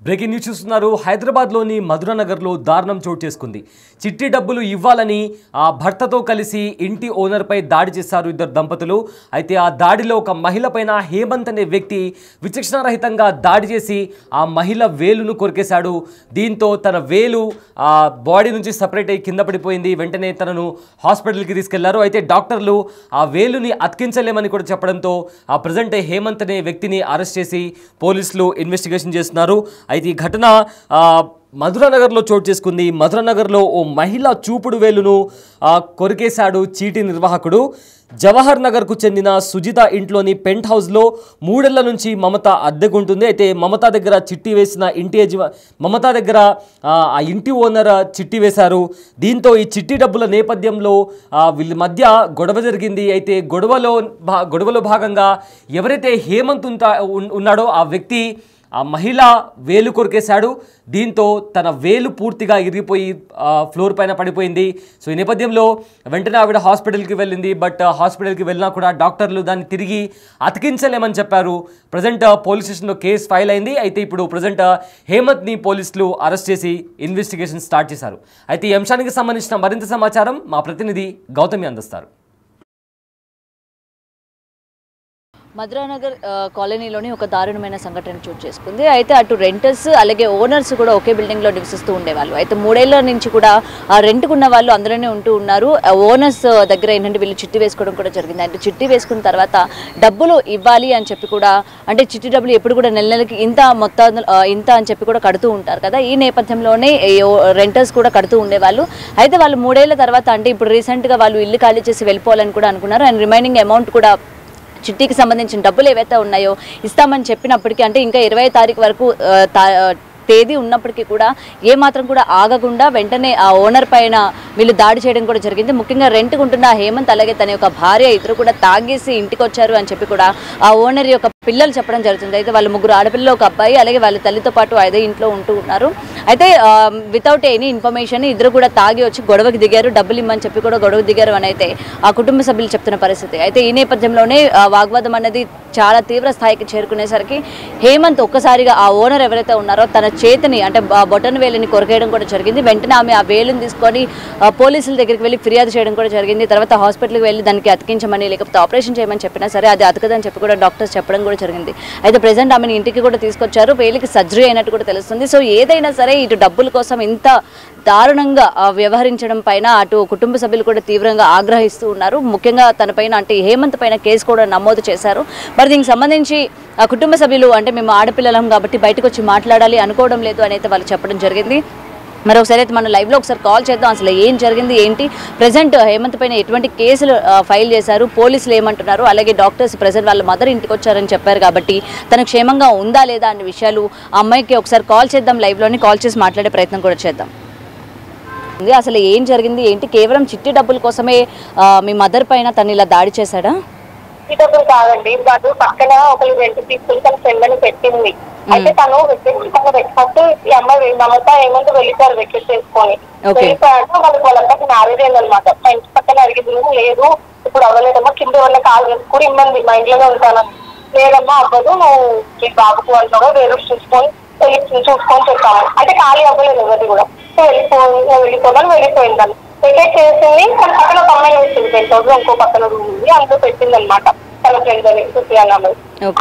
Breaking news చూస్తున్నారు. హైదరాబాద్లోని మధురానగర్లో దారుణం చోటు చేసుకుంది. చిట్టి డబ్బులు ఇవ్వాలని ఆ భర్తతో కలిసి ఇంటి ఓనర్పై దాడి చేశారు ఇద్దరు దంపతులు. అయితే ఆ దాడిలో ఒక మహిళ పైన హేమంత్ అనే వ్యక్తి విచక్షణారహితంగా దాడి చేసి ఆ మహిళ వేలును కొరికేశాడు. దీంతో తన వేలు ఆ బాడీ నుంచి సపరేట్ అయ్యి కింద పడిపోయింది. వెంటనే తనను హాస్పిటల్కి తీసుకెళ్లారు. అయితే డాక్టర్లు ఆ వేలుని అతికించలేమని కూడా చెప్పడంతో ఆ ప్రజెంట్ హేమంత్ అనే వ్యక్తిని అరెస్ట్ చేసి పోలీసులు ఇన్వెస్టిగేషన్ చేస్తున్నారు. అయితే ఈ ఘటన మధురానగర్లో చోటు చేసుకుంది. మధురానగర్లో ఓ మహిళ చూపుడు వేలును కొరికేశాడు చీటీ నిర్వాహకుడు. జవహర్ నగర్కు చెందిన సుజిత ఇంట్లోని పెంట్ హౌస్లో 3 ఏళ్ల నుంచి మమత అద్దెకుంటుంది. అయితే మమత దగ్గర చిట్టి వేసిన మమత దగ్గర ఆ ఇంటి ఓనర్ చిట్టి వేశారు. దీంతో ఈ చిట్టి డబ్బుల నేపథ్యంలో వీళ్ళ మధ్య గొడవ జరిగింది. అయితే గొడవలో భాగంగా ఎవరైతే హేమంత్ ఉన్నాడో ఆ వ్యక్తి ఆ మహిళ వేలు కొరికేశాడు. దీంతో తన వేలు పూర్తిగా ఇరిగిపోయి ఫ్లోర్ పైన పడిపోయింది. సో ఈ నేపథ్యంలో వెంటనే ఆవిడ హాస్పిటల్కి వెళ్ళింది. బట్ హాస్పిటల్కి వెళ్ళినా కూడా డాక్టర్లు దాన్ని తిరిగి అతికించలేమని చెప్పారు. ప్రజెంట్ పోలీస్ స్టేషన్లో కేసు ఫైల్ అయింది. అయితే ఇప్పుడు ప్రజెంట్ హేమంత్ని పోలీసులు అరెస్ట్ చేసి ఇన్వెస్టిగేషన్ స్టార్ట్ చేశారు. అయితే ఈ అంశానికి సంబంధించిన మరింత సమాచారం మా ప్రతినిధి గౌతమి అందిస్తారు. మధురానగర్ కాలనీలోని ఒక దారుణమైన సంఘటన చోటు చేసుకుంది. అయితే అటు రెంటర్స్ అలాగే ఓనర్స్ కూడా ఒకే బిల్డింగ్లో నివసిస్తూ ఉండేవాళ్ళు. అయితే 3 ఏళ్ల నుంచి కూడా ఆ రెంట్కున్న వాళ్ళు అందులోనే ఉంటూ ఉన్నారు. ఓనర్స్ దగ్గర ఏంటంటే వీళ్ళు చిట్టి వేసుకోవడం కూడా జరిగింది. అంటే చిట్టి వేసుకున్న తర్వాత డబ్బులు ఇవ్వాలి అని చెప్పి కూడా, అంటే చిట్టి డబ్బులు ఎప్పుడు కూడా నెలకి ఇంత అని చెప్పి కూడా కడుతూ ఉంటారు కదా. ఈ నేపథ్యంలోనే రెంటర్స్ కూడా కడుతూ ఉండేవాళ్ళు. అయితే వాళ్ళు 3 ఏళ్ల తర్వాత, అంటే ఇప్పుడు రీసెంట్గా వాళ్ళు ఇల్లు ఖాళీ చేసి వెళ్ళిపోవాలని కూడా అనుకున్నారు. అండ్ రిమైనింగ్ అమౌంట్ కూడా చిట్టీకి సంబంధించిన డబ్బులు ఏవైతే ఉన్నాయో ఇస్తామని చెప్పినప్పటికీ, అంటే ఇంకా 20వ తారీఖు వరకు తేదీ ఉన్నప్పటికీ కూడా ఏమాత్రం కూడా ఆగకుండా వెంటనే ఆ ఓనర్ పైన వీళ్ళు దాడి చేయడం కూడా జరిగింది. ముఖ్యంగా రెంట్కు ఉంటున్న హేమంత్ అలాగే తన యొక్క భార్య ఇద్దరు కూడా తాగేసి ఇంటికి వచ్చారు అని చెప్పి కూడా ఆ ఓనర్ యొక్క పిల్లలు చెప్పడం జరుగుతుంది. అయితే వాళ్ళ 3 ఆడపిల్లలు, ఒక అబ్బాయి అలాగే వాళ్ళ తల్లితో పాటు అదే ఇంట్లో ఉంటూ ఉన్నారు. అయితే వితౌట్ ఎనీ ఇన్ఫర్మేషన్ ఇద్దరు కూడా తాగి వచ్చి గొడవకి దిగారు. డబ్బులు ఇమ్మని చెప్పి కూడా గొడవకు దిగారు అని అయితే ఆ కుటుంబ సభ్యులు చెప్తున్న పరిస్థితి. అయితే ఈ నేపథ్యంలోనే వాగ్వాదం అనేది చాలా తీవ్ర స్థాయికి చేరుకునేసరికి హేమంత్ ఒక్కసారిగా ఆ ఓనర్ ఎవరైతే ఉన్నారో తన చేతిని, అంటే బొటన్ వేలుని కొరికేయడం కూడా జరిగింది. వెంటనే ఆమె ఆ వేలుని తీసుకొని పోలీసుల దగ్గరికి వెళ్ళి ఫిర్యాదు చేయడం కూడా జరిగింది. తర్వాత హాస్పిటల్కి వెళ్ళి దానికి అతికించమని లేకపోతే ఆపరేషన్ చేయమని చెప్పినా సరే అది అతకదని చెప్పి కూడా డాక్టర్స్ చెప్పడం కూడా జరిగింది. అయితే ప్రెజెంట్ ఆమెను ఇంటికి కూడా తీసుకొచ్చారు. వేలికి సర్జరీ అయినట్టు కూడా తెలుస్తుంది. సో ఏదైనా సరే ఇటు డబ్బుల కోసం ఇంత దారుణంగా వ్యవహరించడం పైన అటు కుటుంబ సభ్యులు కూడా తీవ్రంగా ఆగ్రహిస్తూ ఉన్నారు. ముఖ్యంగా తన పైన, అంటే హేమంత్ పైన కేసు కూడా నమోదు చేశారు. మరి దీనికి సంబంధించి ఆ కుటుంబ సభ్యులు, అంటే మేము ఆడపిల్లలం కాబట్టి బయటకు వచ్చి మాట్లాడాలి అనుకోవడం లేదు అని అయితే వాళ్ళు చెప్పడం జరిగింది. మరొకసారి అయితే మనం లైవ్లో ఒకసారి కాల్ చేద్దాం. అసలు ఏం జరిగింది ఏంటి, ప్రజెంట్ హేమంత్ పైన ఎటువంటి కేసులు ఫైల్ చేశారు, పోలీసులు ఏమంటున్నారు, అలాగే డాక్టర్స్ ప్రజెంట్ వాళ్ళ మదర్ ఇంటికి వచ్చారని చెప్పారు కాబట్టి తన క్షేమంగా ఉందా లేదా అనే విషయాలు ఆ అమ్మాయికి ఒకసారి కాల్ చేద్దాం. లైవ్లోని కాల్ చేసి మాట్లాడే ప్రయత్నం కూడా చేద్దాం. అసలు ఏం జరిగింది ఏంటి, కేవలం చిట్టి డబ్బుల కోసమే మీ మదర్ పైన తను ఇలా దాడి చేశాడా? చిట్టి డబ్బులు కాదండి, వాళ్ళు పక్కన ఒకరు రెంట్ తీసుకుని తన ఫ్రెండ్ అని పెట్టింది. అయితే తను ఫస్ట్ ఈ అమ్మాయి మమత ఏమంటే వెళ్ళిపోయారు వెకెట్ చేసుకొని. వెళ్ళిపోయాక వాళ్ళ అబ్బాయికి మ్యారేజ్ అయిందనమాట. మా ఇంటి పక్కన అడిగింది, లేదు ఇప్పుడు అవ్వలేదమ్మా, కింద వల్ల కాల్ వేసి కూడా ఇమ్మంది, మా ఇంట్లోనే ఉంటాను. లేదమ్మా అవ్వదు, నువ్వు మీ బాబుకు అంటావు వేరే చూసుకొని చెప్పాము. అంటే ఖాళీ అవ్వలేదు ఎవరిది కూడా. వెళ్ళిపోదాను వెళ్ళిపోయిందని వెకేట్ చేసింది. తన పక్కన ఒక అమ్మాయి వచ్చింది, 10,000 ఇంకో పక్కన రూమ్ ఉంది, అందులో పెట్టింది అనమాట తన ఫ్రెండ్ అని సుప్రియ అమ్మాయి.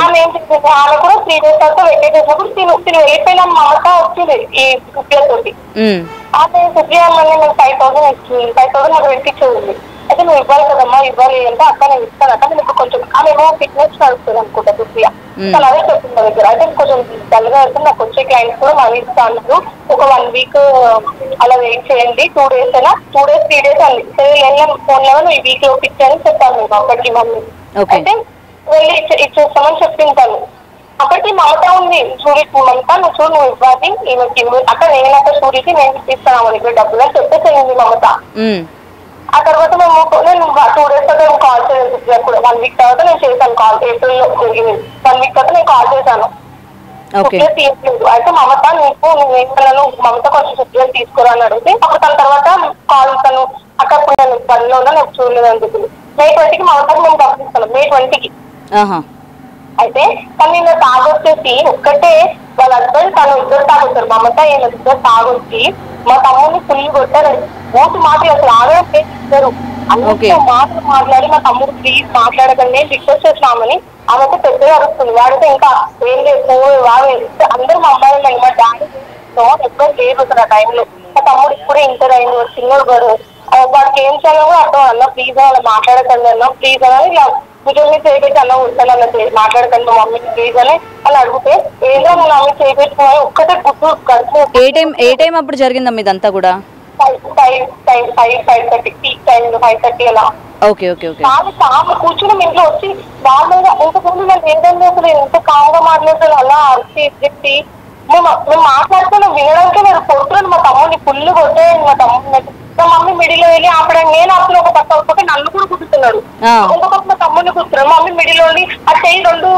ఆమె ఏం చేసింది, ఆమె కూడా 3 days తర్వాత వెకేట్ చేసినప్పుడు తిను వెళ్ళిపోయిన మమత వచ్చింది ఈ సుప్రియ తోటి. ఆమె సుప్రియ అమ్మాయి నాకు 5,000 ఇచ్చింది, 5,000 నాకు రెంట్ ఇచ్చేది. అయితే నువ్వు ఇవ్వాలి కదమ్మా, ఇవ్వాలి అంటే అక్క నేను ఇస్తాను అక్క, నేను కొంచెం ఆమెమో ఫిట్నెస్ నడుస్తుంది అనుకుంటా సుప్రియ. తను అదే చెప్తుంది నా దగ్గర. అయితే కొంచెం డల్గా వెళ్తుంది, నాకు వచ్చే క్లయింట్స్ కూడా మనీ ఇస్తాను, ఒక 1 week అలా వెయిట్ చేయండి, 2 days అయినా 2 days 3 days అండి. సరే ఫోన్ లో ఈ వీక్ లో ఇచ్చాను చెప్పాను నేను అప్పటికి మమ్మీ. అయితే వెళ్ళి ఇచ్చేస్తామని చెప్పింటాను. అప్పటికి మమత ఉంది, సూర్య మమత నువ్వు చూడు నువ్వు ఇవ్వాలి ఈమెకి అక్కడ నేను అక్కడ సూర్యకి నేను ఇస్తాను ఆమె దగ్గర డబ్బులు అని చెప్పేసేయండి మమత. ఆ తర్వాత నేను 2 days తర్వాత నేను కాల్ చేయలేదు కూడా. 1 week తర్వాత నేను చేశాను కాల్, ఏప్రిల్లో జరిగింది. 1 week తర్వాత నేను కాల్ చేశాను, తీయలేదు. అయితే మమత నువ్వు ఏమన్నాను, మమత కొంచెం సుప్రియం తీసుకురా అని అడిగితే అప్పుడు తన తర్వాత కాల్ తను అక్కడ నేను పనిలో ఉన్నా నాకు చూడలేదు అని చెప్పింది. May 20కి మమతకు మేము డబ్బులు ఇస్తాను, May 20కి. అయితే కానీ నిన్న తాగొచ్చేసి ఒక్కటే వాళ్ళ హస్బెండ్ తను ఇద్దరు తాగొచ్చారు, మమత ఈయన ఇద్దరు తాగొచ్చి మా తమ్ముడిని ఫుల్ కొట్టారండి. మూసి మాటలు అసలు ఆగడం చేస్తారు. అంత మాటలు మాట్లాడి మా తమ్ముడు ప్లీజ్ మాట్లాడకండి నేను రిక్వెస్ట్ చేసినామని ఆమెతో పెద్దగా అరుస్తుంది. వాడితే ఇంకా ఏం లేదు వాడు అందరూ మా అమ్మాయిలు మా డాడీ ఎప్పుడు లేదు అసలు ఆ టైంలో. మా తమ్ముడు ఇప్పుడే ఇంటర్ అయింది, చిన్నోడు వాడికి ఏం చేయాలో అర్థం అన్న ప్లీజ్ అలా మాట్లాడకండి అన్న ప్లీజ్ అని ఇలా కుటుంబం చేయబెట్టి అన్న ఉంటాను అన్న మాట్లాడకండి మా మమ్మీని ప్లీజ్ అని అని అడిగితే ఏదో నేను అమ్మ చేయబెట్టుకుని ఒక్కటే గుర్తు కడుపు. ఏ టైం అప్పుడు జరిగిందమ్మా ఇదంతా కూడా? 5:30 అలా. Okay okay okay. ఆమె కూర్చుని ఇంట్లో వచ్చి వాళ్ళ ఇంతకుముందు నేను ఏదైనా అసలు ఎంత కామ్గా మాట్లాడుతాను అలా అరిచి చెప్పి మేము మాట్లాడుతున్నా వినడానికే నేను కొడుతున్నాను. మా తమ్ముడిని ఫుల్ కొట్టేయండి మా తమ్ముడిని. మా మమ్మీ మిడిలో వెళ్ళి ఆపడానికి నేను అప్పుడు ఒక పక్క ఒక్కొక్క నన్ను కూడా కుట్టుతున్నాడు, ఇంకొక మా తమ్ముడిని కుడుతున్నాడు. మా మమ్మీ మిడిలో ఉండి ఆ చెయ్యి రెండు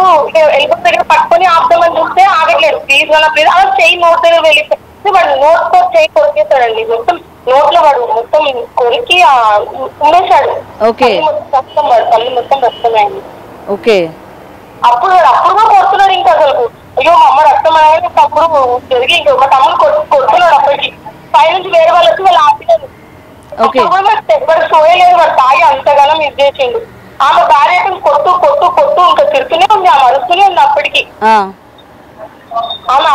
ఎలుగు దగ్గర పట్టుకొని ఆపుదామని చూస్తే ఆగట్లేదు. ప్లీజ్ అలా ప్లీజ్ అలా చెయ్యి నోట్ దగ్గర వెళ్ళిపోయి వాడు నోట్తో చెయ్యి కొరికేస్తాడండి. మొత్తం నోట్లో వాడు మొత్తం కొరికి ఉండేశాడు. మొత్తం వాడు పళ్ళు మొత్తం వస్తున్నాయండి. ఓకే. అప్పుడు కూడా కొడుతున్నాడు ఇంకా అసలు. అయ్యో మా అమ్మ రక్తం అనేది అప్పుడు జరిగి ఇంకా మా తమ్ముడు కొడుతున్నాడు. అప్పటికి పైనుంచి వేరే వాళ్ళు వచ్చి వాళ్ళు ఆపినారు. వాడు సోయలేదు, వాడు తాగి అంతగానం ఇది చేసిండు. ఆమె భార్య కొట్టు కొట్టు కొట్టు ఇంకా తిరుగుతూనే ఉంది, ఆమె అరుస్తూనే ఉంది. అప్పటికి ఆమె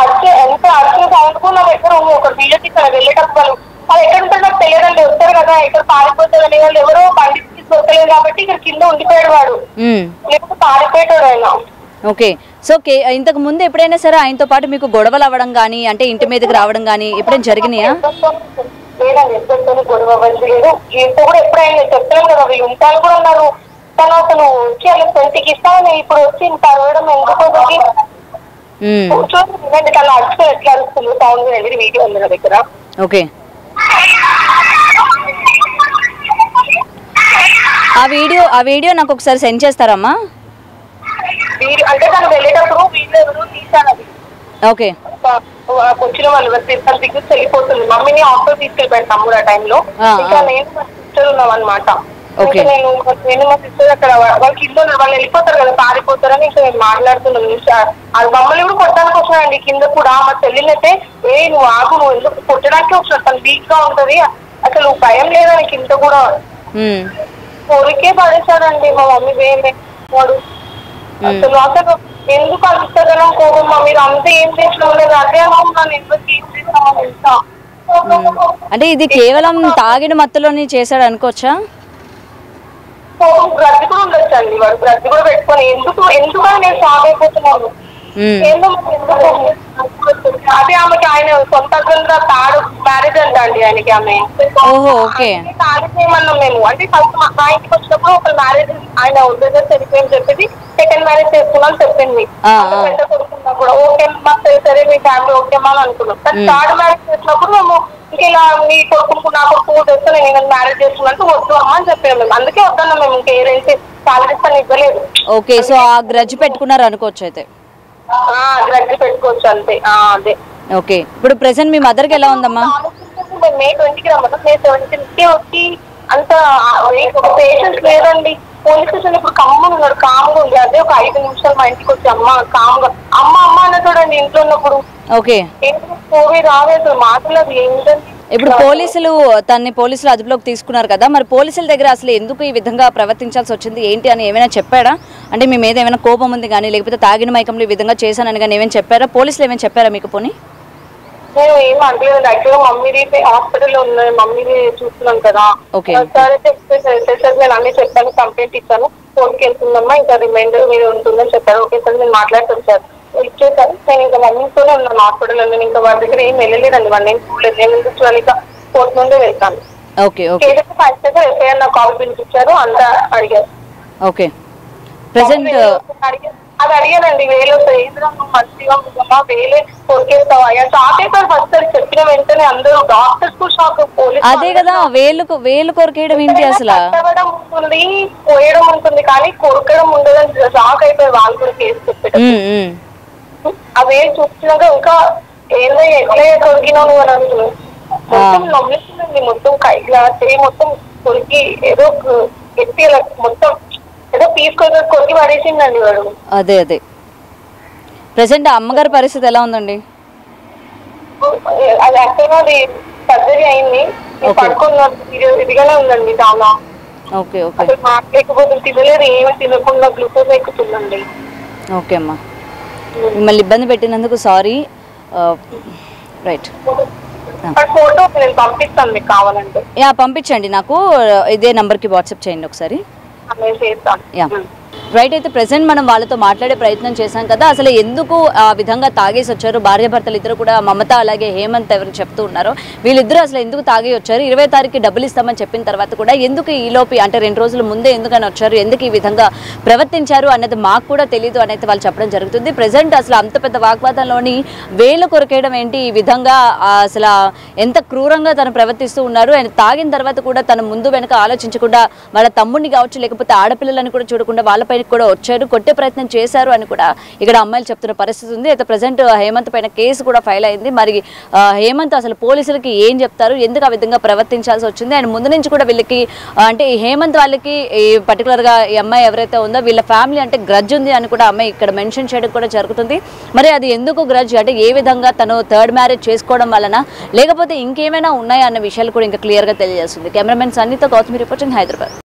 ఎంత అరిచిన సౌండ్కు నా దగ్గర ఉంది. ఒక వీడియో ఇక్కడ వెళ్ళేటప్పుడు వాళ్ళు ఎక్కడ ఉంటారు నాకు తెలియదండి, వస్తారు కదా ఎక్కడ పారిపోతారని. వాళ్ళు ఎవరో బండి దొరకలేదు కాబట్టి ఇక్కడ కింద ఉండిపోయాడు వాడు, లేకపోతే పారిపోయాడు ఆయన. ఓకే. సో ఇంతకు ముందు ఎప్పుడైనా సరే ఆయనతో పాటు మీకు గొడవలు అవ్వడం కానీ అంటే ఇంటి మీదకి రావడం కానీ ఎప్పుడైనా జరిగినాయా? లేదండి, ఎప్పుడైతే గొడవ అవ్వలేదు. ఇంట్లో కూడా ఎప్పుడైనా చెప్తున్నాం కదా వీళ్ళు ఉంటాను కూడా ఉన్నారు. తను అసలు వచ్చి అలా సెంటికి ఇస్తామని ఇప్పుడు వచ్చి ఇంత అరవడం ఎందుకు చూడండి. తను అరుస్తూ ఎట్లా అరుస్తుంది సౌండ్ అనేది వీడియో ఉంది నా దగ్గర. ఓకే. ఆ వీడియో నాకు ఒకసారి సెండ్ చేస్తారమ్మా? అంటే తను వెళ్ళేటప్పుడు వీడియో తీసాను అది. ఓకే. వచ్చిన వాళ్ళు దిగ్గు వెళ్ళిపోతుంది. మమ్మీని హాస్పిటల్ తీసుకెళ్ళిపోయాడు తమ్ముడు ఆ టైంలో. ఇంకా నేను మా సిస్టర్ ఉన్నాం అనమాట. నేను మా సిస్టర్ అక్కడ వాళ్ళకి ఇల్లు వాళ్ళు వెళ్ళిపోతారు కదా పారిపోతారని ఇంకా నేను మాట్లాడుతున్నాను. మమ్మల్ని కూడా కొట్టడానికి వచ్చినాడండి కింద కూడా. మా చెల్లినైతే నువ్వు ఆగు, నువ్వు ఎందుకు కొట్టడానికి వచ్చిన తను వీక్ గా ఉంటది అసలు భయం లేదని కింద కూడా కొరికే పడేశాడండి మా మమ్మీ వేమే వాడు. అసలు ఎందుకు అలుస్తుందనో కోపం మీరు అంతా ఏం చేసినాం లేదు అదే నన్ను ఎందుకు ఏం చేసినామో తెలుసా. అంటే ఇది కేవలం తాగిన మత్తులోని చేశాడు అనుకోవచ్చా? బ్రద్ది కూడా ఉండొచ్చు అండి, వాడు బ్రద్ది కూడా పెట్టుకొని ఎందుకని నేను షాక్ అయిపోతున్నాను. అదే ఆమెకి ఆయన సొంత తాడు మ్యారేజ్ అంట అండి ఆయనకి. ఆమె తాగిపోయమన్నాం మేము. అంటే ఫస్ట్ మా ఇంటికి వచ్చినప్పుడు ఒక మ్యారేజ్ ఆయన ఉద్యోగం చనిపోయింది చెప్పేసి సెకండ్ మ్యారేజ్ చేసుకున్నాను చెప్పింది. పెద్ద కొడుకున్నప్పుడు ఓకే మాకు సరే మీ ఫ్యామిలీ ఓకేమా అని అనుకున్నాం. కానీ థర్డ్ మ్యారేజ్ చేసినప్పుడు మేము ఇంకా ఇలా మీ కొడుకు నా కొడుకు చేస్తే నేను మ్యారేజ్ చేస్తున్నట్టు వద్దు అమ్మ అని చెప్పాము మేము. అందుకే వద్దన్నాం మేము. ఇంకా ఏదైతే సాలరీస్ అని ఇవ్వలేదు. ఓకే. సో ఆ గ్రడ్జ్ పెట్టుకున్నారు అనుకోవచ్చు అయితే? గ్రడ్జ్ పెట్టుకోవచ్చు అంతే. అదే. ఓకే. ఇప్పుడు ప్రెసెంట్ మీ మదర్ కి ఎలా ఉందమ్మా? May 20కి రమ్మన్నాం. May 17కి వచ్చి అంత పేషెన్స్ లేదండి. పోలీస్ స్టేషన్ ఇప్పుడు కమ్మగా ఉన్నాడు, కామ్గా ఉంది. అదే ఒక 5 నిమిషాలు మా ఇంటికి వచ్చి అమ్మ కామ్గా అమ్మ అన్న చూడండి ఇంట్లో ఉన్నప్పుడు. ఓకే. కోవి రాలేదు మాటలేదు ఏంటండి. ఇప్పుడు పోలీసులు అదుపులోకి తీసుకున్నారు కదా, మరి పోలీసుల దగ్గర అసలు ఎందుకు ఈ విధంగా ప్రవర్తించాల్సి వచ్చింది ఏంటి అని ఏమైనా చెప్పాడా? అంటే మీ మీద ఏమైనా కోపం ఉంది కానీ లేకపోతే తాగిన మైకంలో ఈ విధంగా చేశానని కానీ ఏమైనా చెప్పారా? పోలీసులు ఏమైనా చెప్పారా మీకు? పోనీ నేను ఏం అనలేదు. యాక్చువల్గా మమ్మీది హాస్పిటల్లో ఉన్నాయి, మమ్మీది చూస్తున్నాం కదా. సరే సార్ నేను అన్ని చెప్పాను, కంప్లైంట్ ఇచ్చాను, కోర్టుకి వెళ్తుందమ్మా ఇంకా రిమైండర్ మీద ఉంటుందని చెప్పారు. ఓకే సార్ నేను మాట్లాడుతాను సార్ ఇచ్చేసారు. నేను ఇంకా మమ్మీతోనే ఉన్నాను హాస్పిటల్లో. నేను ఇంకా వారి దగ్గర ఏం వెళ్ళలేదండి, వాడిని ఏం చూడలేదు. నేను ఎందుకు చూడాలి, ఇక కోర్టు నుండే వెళ్తాను. ఎఫ్ఐఆర్ నాకు కాల్ పిలిపించారు అంతా అడిగారు. ఓకే. ప్రెసెంట్ అది అడిగానండి వేలు మంచిగా ఉందమ్మా వేలే కొరికేస్తావా షాక్ అయిపోయారు ఫస్ట్ చెప్పిన వెంటనే అందరూ డాక్టర్స్ కూడా షాక్. పోలీసు అదే కదా వేలు కొరికేయడం ఏంటి అసలు? కట్టడం ఉంటుంది పోయడం ఉంటుంది కానీ కొరకడం ఉండదని షాక్ అయిపోయారు వాళ్ళు కూడా కేసు చెప్పారు. ఆ వేలు చూపించినాక ఇంకా ఏదో ఎట్లా కొరికినావు నువ్వు అని అంటున్నావు. మొత్తం నమ్ముతుందండి, మొత్తం కైలా చేయి మొత్తం కొరికి ఏదో ఎత్తి మొత్తం ఏదో పీస్ కొరికి పడేసిందండి వాడు. అదే ప్రెసెంట్ అమ్మగారి పరిస్థితి ఎలా ఉందండి? అది యాక్చువల్గా అది సర్జరీ అయింది, పడుకున్న ఇదిగానే ఉందండి చాలా. Okay okay. అసలు మాట్లాడకపోతే తినలేదు, ఏమి తినకుండా గ్లూకోజ్ ఎక్కుతుందండి. ఓకే అమ్మా, మిమ్మల్ని ఇబ్బంది పెట్టినందుకు సారీ. రైట్, ఫోటో నేను పంపిస్తాను మీకు కావాలంటే. యా పంపించండి, నాకు ఇదే నెంబర్కి వాట్సాప్ చేయండి ఒకసారి. నేను చేస్తాను. Yeah right. అయితే ప్రెసెంట్ మనం వాళ్ళతో మాట్లాడే ప్రయత్నం చేశాం కదా, అసలు ఎందుకు ఆ విధంగా తాగేసి వచ్చారు? భార్యాభర్తలు ఇద్దరు కూడా, మమత అలాగే హేమంత్ ఎవరు చెప్తూ ఉన్నారు, వీళ్ళిద్దరూ అసలు ఎందుకు తాగి వచ్చారు? 20వ తారీఖు డబ్బులు ఇస్తామని చెప్పిన తర్వాత కూడా ఎందుకు ఈలోపు అంటే 2 రోజుల ముందే ఎందుకని వచ్చారు, ఎందుకు ఈ విధంగా ప్రవర్తించారు అన్నది మాకు కూడా తెలియదు అనేది వాళ్ళు చెప్పడం జరుగుతుంది. ప్రెసెంట్ అసలు అంత పెద్ద వాగ్వాదంలోని వేలు కొరకేయడం ఏంటి, ఈ విధంగా అసలు ఎంత క్రూరంగా తను ప్రవర్తిస్తూ ఉన్నారు. ఆయన తాగిన తర్వాత కూడా తను ముందు వెనక ఆలోచించకుండా వాళ్ళ తమ్ముడిని కావచ్చు, లేకపోతే ఆడపిల్లలని కూడా చూడకుండా వాళ్ళపై కూడా వచ్చారు, కొట్టే ప్రయత్నం చేశారు అని కూడా ఇక్కడ అమ్మాయిలు చెప్తున్న పరిస్థితి ఉంది. అయితే ప్రజెంట్ హేమంత్ పైన కేసు కూడా ఫైల్ అయింది. మరి హేమంత్ అసలు పోలీసులకి ఏం చెప్తారు, ఎందుకు ఆ విధంగా ప్రవర్తించాల్సి వచ్చింది? అండ్ ముందు నుంచి కూడా వీళ్ళకి అంటే హేమంత్ వాళ్ళకి పర్టికులర్గా ఈ అమ్మాయి ఎవరైతే ఉందో వీళ్ళ ఫ్యామిలీ అంటే గ్రడ్జ్ ఉంది అని కూడా అమ్మాయి ఇక్కడ మెన్షన్ చేయడం కూడా జరుగుతుంది. మరి అది ఎందుకు గ్రడ్జ్ అంటే ఏ విధంగా తను థర్డ్ మ్యారేజ్ చేసుకోవడం వలన, లేకపోతే ఇంకేమైనా ఉన్నాయా అన్న విషయాలు కూడా ఇంకా క్లియర్గా తెలియజేస్తుంది. కెమెరామెన్ సన్నీతో గౌతమి రిపోర్టింగ్, హైదరాబాద్.